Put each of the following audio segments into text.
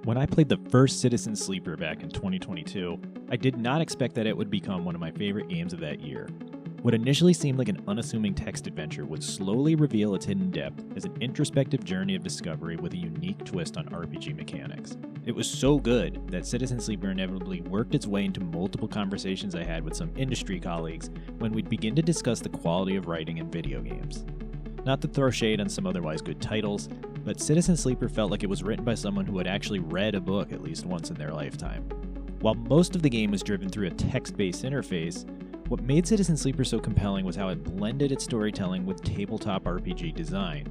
When I played the first Citizen Sleeper back in 2022, I did not expect that it would become one of my favorite games of that year. What initially seemed like an unassuming text adventure would slowly reveal its hidden depth as an introspective journey of discovery with a unique twist on RPG mechanics. It was so good that Citizen Sleeper inevitably worked its way into multiple conversations I had with some industry colleagues when we'd begin to discuss the quality of writing in video games. Not to throw shade on some otherwise good titles, but Citizen Sleeper felt like it was written by someone who had actually read a book at least once in their lifetime. While most of the game was driven through a text-based interface, what made Citizen Sleeper so compelling was how it blended its storytelling with tabletop RPG design.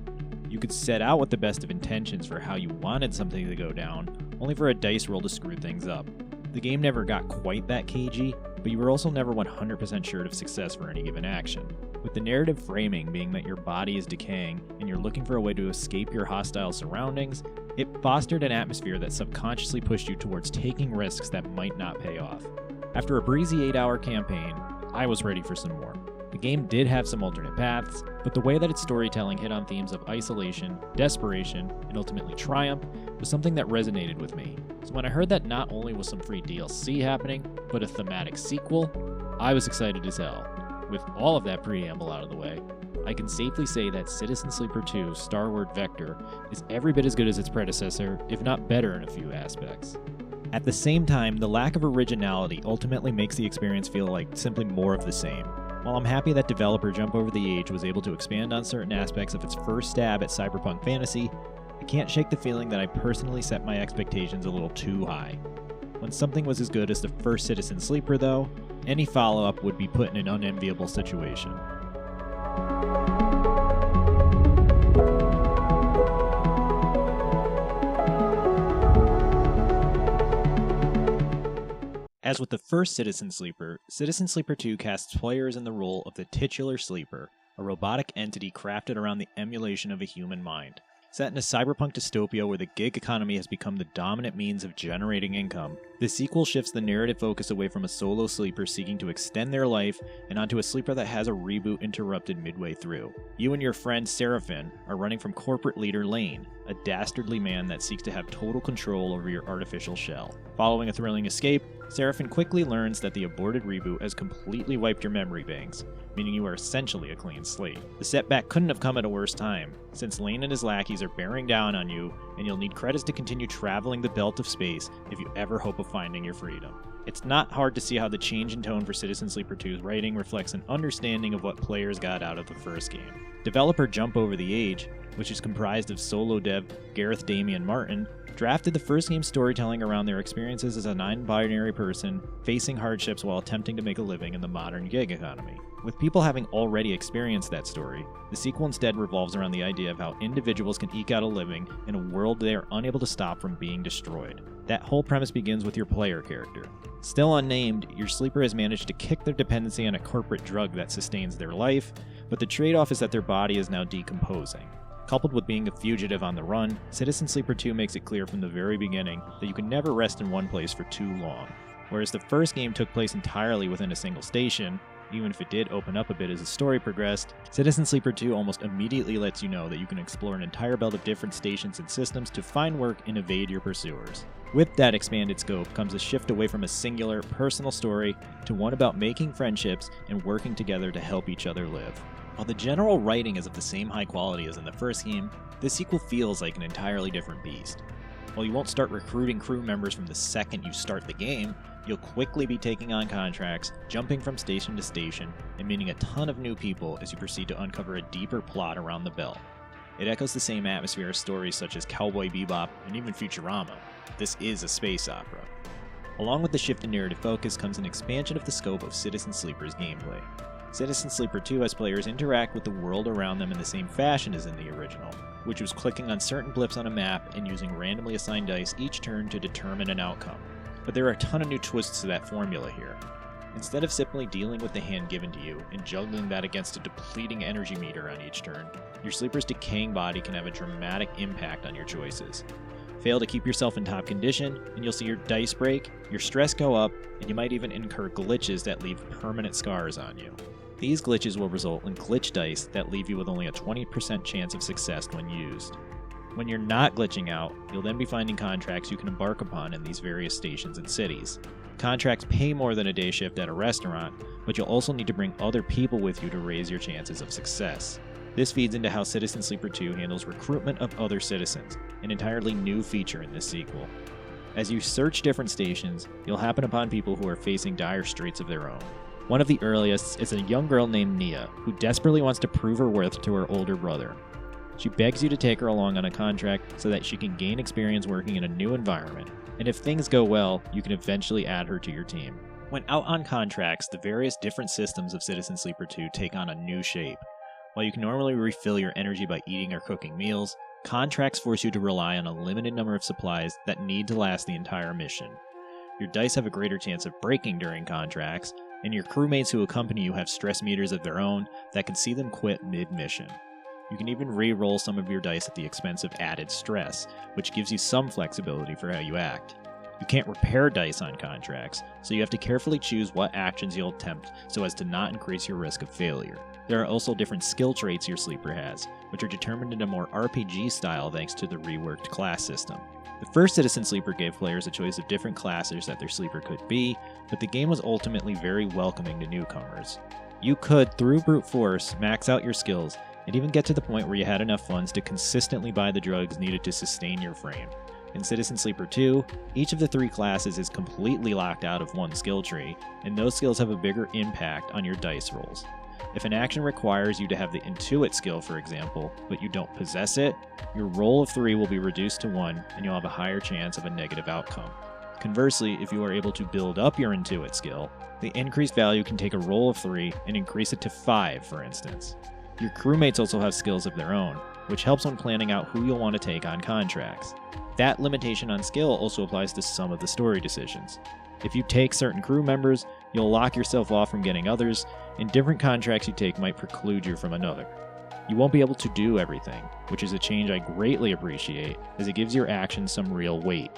You could set out with the best of intentions for how you wanted something to go down, only for a dice roll to screw things up. The game never got quite that cagey, but you were also never 100% sure of success for any given action. With the narrative framing being that your body is decaying and you're looking for a way to escape your hostile surroundings, it fostered an atmosphere that subconsciously pushed you towards taking risks that might not pay off. After a breezy 8-hour campaign, I was ready for some more. The game did have some alternate paths, but the way that its storytelling hit on themes of isolation, desperation, and ultimately triumph was something that resonated with me. So when I heard that not only was some free DLC happening, but a thematic sequel, I was excited as hell. With all of that preamble out of the way, I can safely say that Citizen Sleeper 2 Starward Vector is every bit as good as its predecessor, if not better in a few aspects. At the same time, the lack of originality ultimately makes the experience feel like simply more of the same. While I'm happy that developer Jump Over the Age was able to expand on certain aspects of its first stab at cyberpunk fantasy, I can't shake the feeling that I personally set my expectations a little too high. When something was as good as the first Citizen Sleeper, though, any follow-up would be put in an unenviable situation. As with the first Citizen Sleeper 2 casts players in the role of the titular sleeper, a robotic entity crafted around the emulation of a human mind. Set in a cyberpunk dystopia where the gig economy has become the dominant means of generating income, the sequel shifts the narrative focus away from a solo sleeper seeking to extend their life and onto a sleeper that has a reboot interrupted midway through. You and your friend Seraphin are running from corporate leader Lane, a dastardly man that seeks to have total control over your artificial shell. Following a thrilling escape, Seraphin quickly learns that the aborted reboot has completely wiped your memory banks, meaning you are essentially a clean slate. The setback couldn't have come at a worse time, since Lane and his lackeys are bearing down on you, and you'll need credits to continue traveling the belt of space if you ever hope of finding your freedom. It's not hard to see how the change in tone for Citizen Sleeper 2's writing reflects an understanding of what players got out of the first game. Developer Jump Over the Age, which is comprised of solo dev Gareth Damian Martin, drafted the first game's storytelling around their experiences as a non-binary person facing hardships while attempting to make a living in the modern gig economy. With people having already experienced that story, the sequel instead revolves around the idea of how individuals can eke out a living in a world they are unable to stop from being destroyed. That whole premise begins with your player character. Still unnamed, your sleeper has managed to kick their dependency on a corporate drug that sustains their life, but the trade-off is that their body is now decomposing. Coupled with being a fugitive on the run, Citizen Sleeper 2 makes it clear from the very beginning that you can never rest in one place for too long. Whereas the first game took place entirely within a single station, even if it did open up a bit as the story progressed, Citizen Sleeper 2 almost immediately lets you know that you can explore an entire belt of different stations and systems to find work and evade your pursuers. With that expanded scope comes a shift away from a singular, personal story to one about making friendships and working together to help each other live. While the general writing is of the same high quality as in the first game, this sequel feels like an entirely different beast. While you won't start recruiting crew members from the second you start the game, you'll quickly be taking on contracts, jumping from station to station, and meeting a ton of new people as you proceed to uncover a deeper plot around the belt. It echoes the same atmosphere as stories such as Cowboy Bebop and even Futurama. This is a space opera. Along with the shift in narrative focus comes an expansion of the scope of Citizen Sleeper's gameplay. Citizen Sleeper 2 has players interact with the world around them in the same fashion as in the original, which was clicking on certain blips on a map and using randomly assigned dice each turn to determine an outcome. But there are a ton of new twists to that formula here. Instead of simply dealing with the hand given to you and juggling that against a depleting energy meter on each turn, your sleeper's decaying body can have a dramatic impact on your choices. Fail to keep yourself in top condition, and you'll see your dice break, your stress go up, and you might even incur glitches that leave permanent scars on you. These glitches will result in glitch dice that leave you with only a 20% chance of success when used. When you're not glitching out, you'll then be finding contracts you can embark upon in these various stations and cities. Contracts pay more than a day shift at a restaurant, but you'll also need to bring other people with you to raise your chances of success. This feeds into how Citizen Sleeper 2 handles recruitment of other citizens, an entirely new feature in this sequel. As you search different stations, you'll happen upon people who are facing dire straits of their own. One of the earliest is a young girl named Nia, who desperately wants to prove her worth to her older brother. She begs you to take her along on a contract so that she can gain experience working in a new environment, and if things go well, you can eventually add her to your team. When out on contracts, the various different systems of Citizen Sleeper 2 take on a new shape. While you can normally refill your energy by eating or cooking meals, contracts force you to rely on a limited number of supplies that need to last the entire mission. Your dice have a greater chance of breaking during contracts, and your crewmates who accompany you have stress meters of their own that can see them quit mid-mission. You can even re-roll some of your dice at the expense of added stress, which gives you some flexibility for how you act. You can't repair dice on contracts, so you have to carefully choose what actions you'll attempt so as to not increase your risk of failure. There are also different skill traits your sleeper has, which are determined in a more RPG style thanks to the reworked class system. The first Citizen Sleeper gave players a choice of different classes that their sleeper could be, but the game was ultimately very welcoming to newcomers. You could, through brute force, max out your skills, and even get to the point where you had enough funds to consistently buy the drugs needed to sustain your frame. In Citizen Sleeper 2, each of the 3 classes is completely locked out of one skill tree, and those skills have a bigger impact on your dice rolls. If an action requires you to have the Intuit skill, for example, but you don't possess it, your roll of 3 will be reduced to 1, and you'll have a higher chance of a negative outcome. Conversely, if you are able to build up your Intuit skill, the increased value can take a roll of 3 and increase it to 5, for instance. Your crewmates also have skills of their own, which helps when planning out who you'll want to take on contracts. That limitation on skill also applies to some of the story decisions. If you take certain crew members, you'll lock yourself off from getting others, and different contracts you take might preclude you from another. You won't be able to do everything, which is a change I greatly appreciate, as it gives your actions some real weight.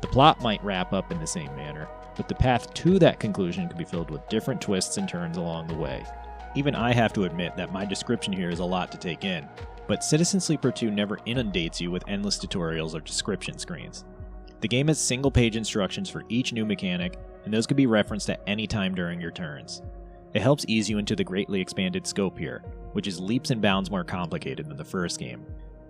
The plot might wrap up in the same manner, but the path to that conclusion can be filled with different twists and turns along the way. Even I have to admit that my description here is a lot to take in, but Citizen Sleeper 2 never inundates you with endless tutorials or description screens. The game has single-page instructions for each new mechanic, and those can be referenced at any time during your turns. It helps ease you into the greatly expanded scope here, which is leaps and bounds more complicated than the first game.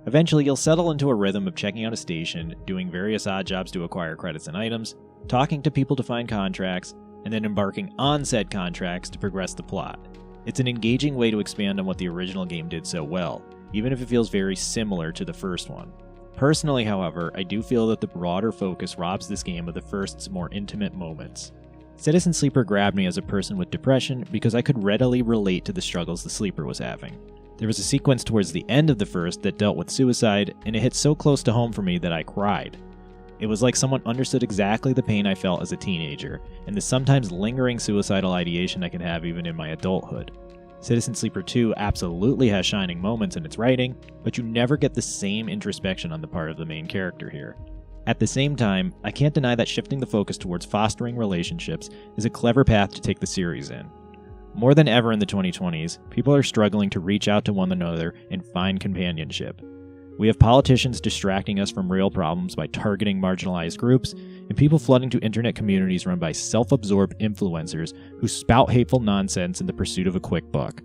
Eventually, you'll settle into a rhythm of checking out a station, doing various odd jobs to acquire credits and items, talking to people to find contracts, and then embarking on said contracts to progress the plot. It's an engaging way to expand on what the original game did so well, even if it feels very similar to the first one. Personally, however, I do feel that the broader focus robs this game of the first's more intimate moments. Citizen Sleeper grabbed me as a person with depression because I could readily relate to the struggles the sleeper was having. There was a sequence towards the end of the first that dealt with suicide, and it hit so close to home for me that I cried. It was like someone understood exactly the pain I felt as a teenager, and the sometimes lingering suicidal ideation I can have even in my adulthood. Citizen Sleeper 2 absolutely has shining moments in its writing, but you never get the same introspection on the part of the main character here. At the same time, I can't deny that shifting the focus towards fostering relationships is a clever path to take the series in. More than ever in the 2020s, people are struggling to reach out to one another and find companionship. We have politicians distracting us from real problems by targeting marginalized groups, and people flooding to internet communities run by self-absorbed influencers who spout hateful nonsense in the pursuit of a quick buck.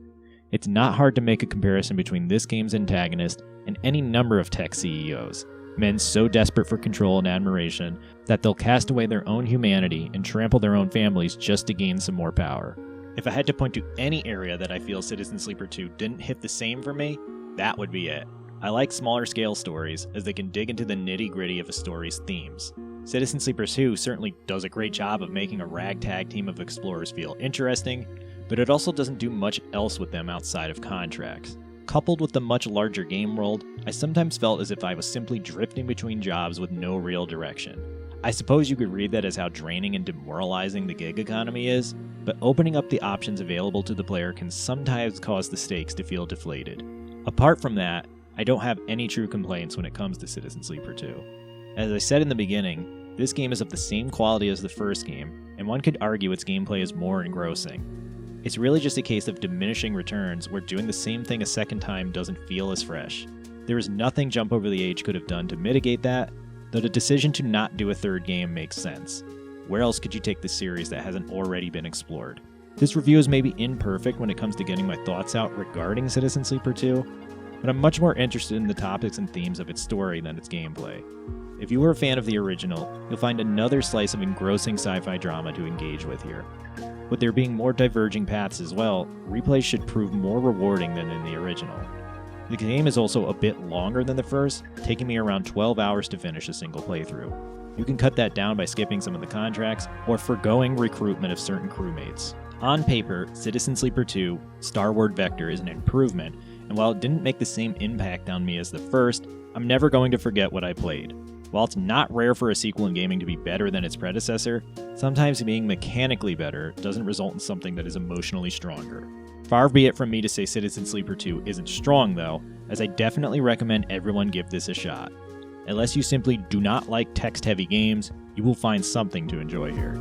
It's not hard to make a comparison between this game's antagonist and any number of tech CEOs, men so desperate for control and admiration that they'll cast away their own humanity and trample their own families just to gain some more power. If I had to point to any area that I feel Citizen Sleeper 2 didn't hit the same for me, that would be it. I like smaller scale stories, as they can dig into the nitty-gritty of a story's themes. Citizen Sleeper 2 certainly does a great job of making a ragtag team of explorers feel interesting, but it also doesn't do much else with them outside of contracts. Coupled with the much larger game world, I sometimes felt as if I was simply drifting between jobs with no real direction. I suppose you could read that as how draining and demoralizing the gig economy is, but opening up the options available to the player can sometimes cause the stakes to feel deflated. Apart from that, I don't have any true complaints when it comes to Citizen Sleeper 2. As I said in the beginning, this game is of the same quality as the first game, and one could argue its gameplay is more engrossing. It's really just a case of diminishing returns where doing the same thing a second time doesn't feel as fresh. There is nothing Jump Over the Age could have done to mitigate that, though the decision to not do a third game makes sense. Where else could you take this series that hasn't already been explored? This review is maybe imperfect when it comes to getting my thoughts out regarding Citizen Sleeper 2, but I'm much more interested in the topics and themes of its story than its gameplay. If you were a fan of the original, you'll find another slice of engrossing sci-fi drama to engage with here. With there being more diverging paths as well, replay should prove more rewarding than in the original. The game is also a bit longer than the first, taking me around 12 hours to finish a single playthrough. You can cut that down by skipping some of the contracts, or forgoing recruitment of certain crewmates. On paper, Citizen Sleeper 2, Starward Vector is an improvement, and while it didn't make the same impact on me as the first, I'm never going to forget what I played. While it's not rare for a sequel in gaming to be better than its predecessor, sometimes being mechanically better doesn't result in something that is emotionally stronger. Far be it from me to say Citizen Sleeper 2 isn't strong though, as I definitely recommend everyone give this a shot. Unless you simply do not like text-heavy games, you will find something to enjoy here.